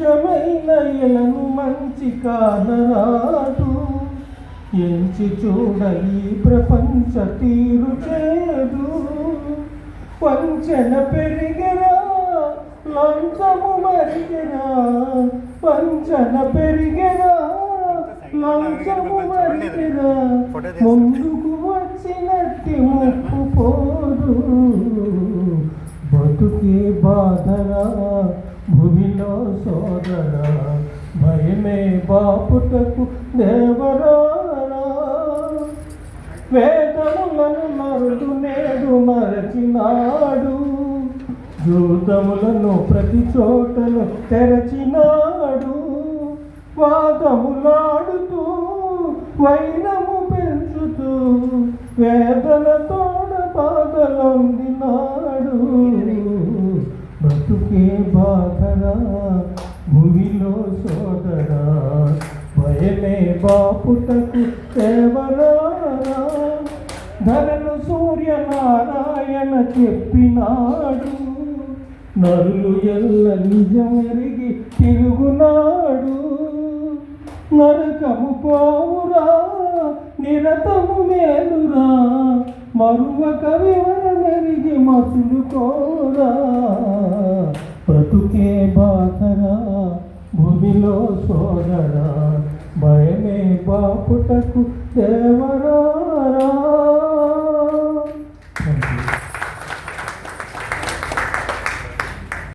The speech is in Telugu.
కొంచెమైన ఎలను మంచి కానరాదు. ఎంచి చూడ ఈ ప్రపంచ తీరు చేదు. వంచన పెరిగరా లంచము మరిగరా, వంచన పెరిగరా లంచము మరిగరా, ముందుకు వచ్చినట్టి ముప్పు పోదు. బతుకే బాధరా భూమిలో సోదరా, భయమే బాపుటకు దేవరారా. వేదములను నరుడు నేడు మరచినాడు, జూతములను ప్రతి చోటను తెరచినాడు. వాదములాడుతూ వైరము పెంచుతూ వేదనతోడ బాధలొందినాడు. బతుకే బాధరా భూమిలో సోదరా, భయమే బాపుటకు దేవరారా. ధరలు సూర్యనారాయణ చెప్పినాడు, నరులు ఎల్ల నిజమెరిగి తిరుగునాడు. నరకము పోవురా నిరతము మేలురా, మరువక వివరమెరిగి మసులుకోరా. బ్రతుకే బాధరా భూమిలో సోదరా, భయమే బాపుటకు దేవరారా.